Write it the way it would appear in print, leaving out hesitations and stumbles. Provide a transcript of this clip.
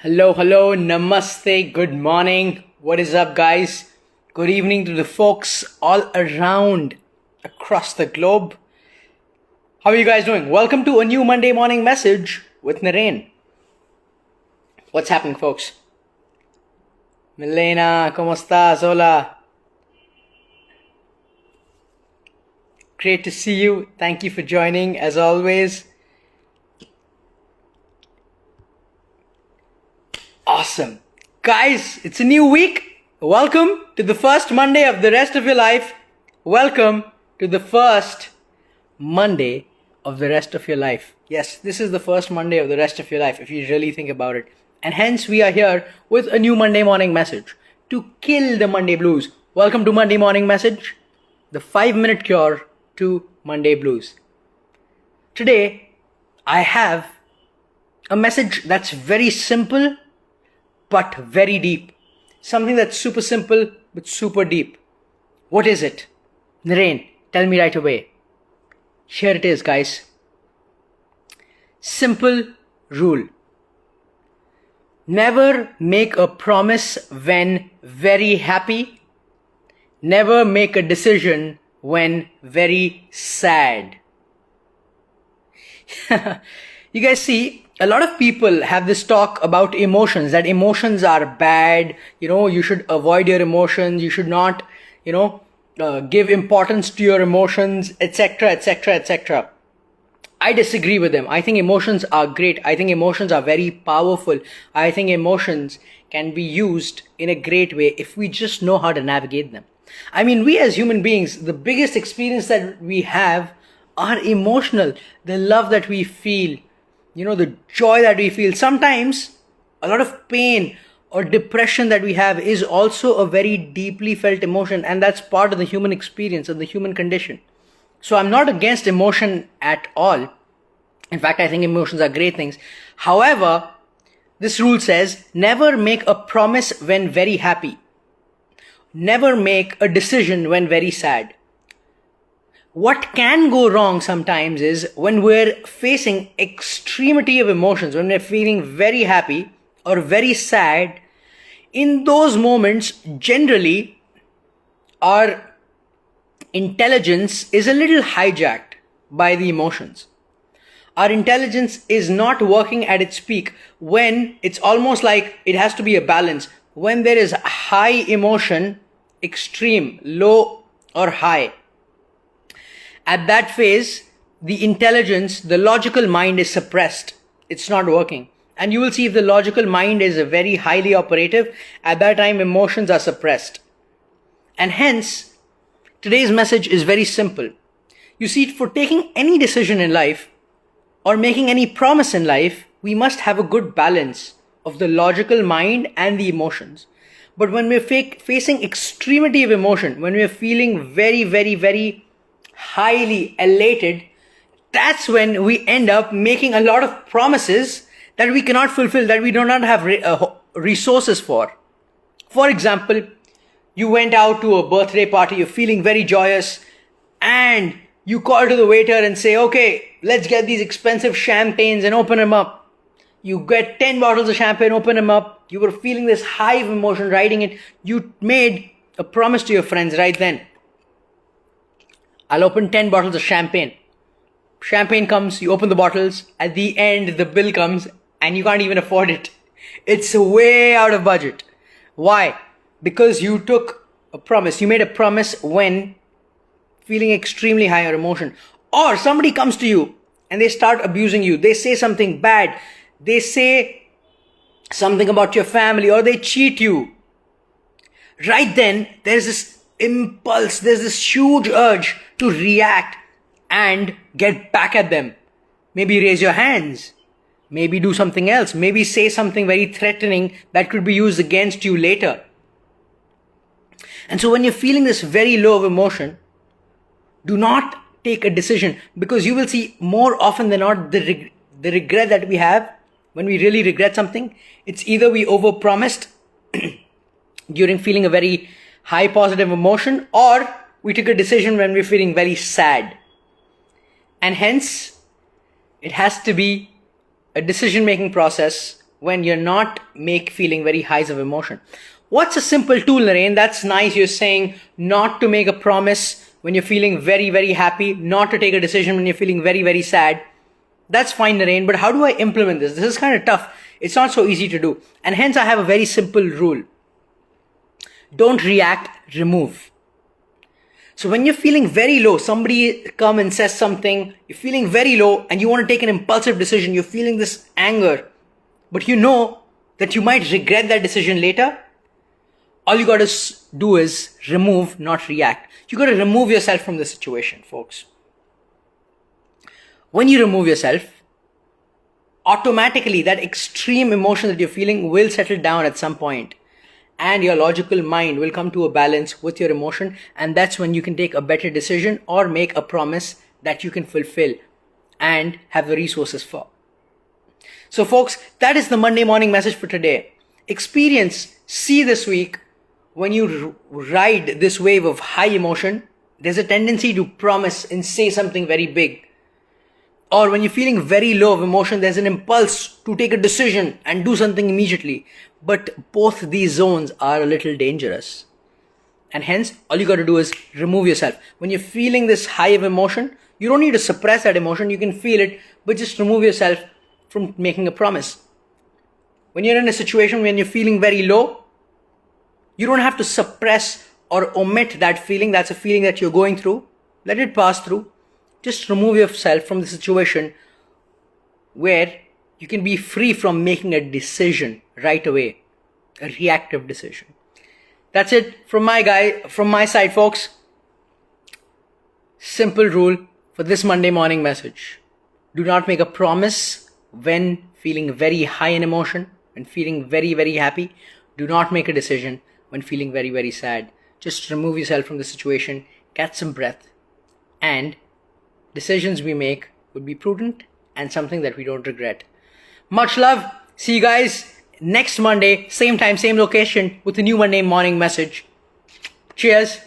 Hello, namaste, good morning. What is up, guys? Good evening to the folks all around across the globe. How are you guys doing? Welcome to a new Monday morning message with Naren. What's happening, folks? Milena, ¿cómo estás? Hola. Great to see you. Thank you for joining, as always. Awesome. Guys, it's a new week. Welcome to the first Monday of the rest of your life. Welcome to the first Monday of the rest of your life. Yes, this is the first Monday of the rest of your life, if you really think about it. And hence, we are here with a new Monday morning message to kill the Monday blues. Welcome to Monday morning message, the 5-minute cure to Monday blues. Today, I have a message that's very simple but very deep. Something that's super simple but super deep. What is it? Naren, tell me right away. Here it is, guys. Simple rule. Never make a promise when very happy. Never make a decision when very sad. You guys see, a lot of people have this talk about emotions, that emotions are bad. You should avoid your emotions. You should not, give importance to your emotions, etc., etc., etc. I disagree with them. I think emotions are great. I think emotions are very powerful. I think emotions can be used in a great way if we just know how to navigate them. I mean, we as human beings, the biggest experience that we have are emotional. The love that we feel, the joy that we feel. Sometimes a lot of pain or depression that we have is also a very deeply felt emotion, and that's part of the human experience and the human condition. So I'm not against emotion at all. In fact, I think emotions are great things. However, this rule says never make a promise when very happy. Never make a decision when very sad. What can go wrong sometimes is when we're facing extremity of emotions, when we're feeling very happy or very sad. In those moments, generally, our intelligence is a little hijacked by the emotions. Our intelligence is not working at its peak when it's almost like it has to be a balance. When there is high emotion, extreme, low or high. At that phase, the intelligence, the logical mind is suppressed. It's not working. And you will see if the logical mind is very highly operative, at that time emotions are suppressed. And hence, today's message is very simple. You see, for taking any decision in life or making any promise in life, we must have a good balance of the logical mind and the emotions. But when we're facing extremity of emotion, when we're feeling very, very, very highly elated, that's when we end up making a lot of promises that we cannot fulfill, that we do not have resources for. For example, you went out to a birthday party, you're feeling very joyous, and you call to the waiter and say, okay, let's get these expensive champagnes and open them up. You get 10 bottles of champagne, open them up. You were feeling this high of emotion, riding it. You made a promise to your friends right then. I'll open 10 bottles of champagne. Champagne comes, you open the bottles. At the end, the bill comes and you can't even afford it. It's way out of budget. Why? Because you took a promise. You made a promise when feeling extremely high or emotion. Or somebody comes to you and they start abusing you. They say something bad. They say something about your family, or they cheat you. Right then, there's this impulse, there's this huge urge to react and get back at them. Maybe raise your hands. Maybe do something else. Maybe say something very threatening that could be used against you later. And so when you're feeling this very low of emotion, do not take a decision, because you will see more often than not the regret that we have when we really regret something. It's either we overpromised during feeling a very high positive emotion, or we took a decision when we're feeling very sad. And hence, it has to be a decision-making process when you're not feeling very highs of emotion. What's a simple tool, Naren? That's nice. You're saying not to make a promise when you're feeling very, very happy, not to take a decision when you're feeling very, very sad. That's fine, Naren, but how do I implement this? This is kind of tough. It's not so easy to do. And hence I have a very simple rule. Don't react, remove. So when you're feeling very low, somebody come and says something, you're feeling very low and you want to take an impulsive decision, you're feeling this anger, but you know that you might regret that decision later. All you got to do is remove, not react. You got to remove yourself from the situation, folks. When you remove yourself, automatically that extreme emotion that you're feeling will settle down at some point, and your logical mind will come to a balance with your emotion, and that's when you can take a better decision or make a promise that you can fulfill and have the resources for. So folks, that is the Monday morning message for today. See this week, when you ride this wave of high emotion, there's a tendency to promise and say something very big. Or when you're feeling very low of emotion, there's an impulse to take a decision and do something immediately. But both these zones are a little dangerous. And hence, all you got to do is remove yourself. When you're feeling this high of emotion, you don't need to suppress that emotion. You can feel it, but just remove yourself from making a promise. When you're in a situation when you're feeling very low, you don't have to suppress or omit that feeling. That's a feeling that you're going through. Let it pass through. Just remove yourself from the situation where you can be free from making a decision right away, a reactive decision. That's it from my side, folks. Simple rule for this Monday morning message. Do not make a promise when feeling very high in emotion, when feeling very, very happy. Do not make a decision when feeling very, very sad. Just remove yourself from the situation, catch some breath, and decisions we make would be prudent and something that we don't regret. Much love. See you guys next Monday, same time, same location, with a new Monday morning message. Cheers.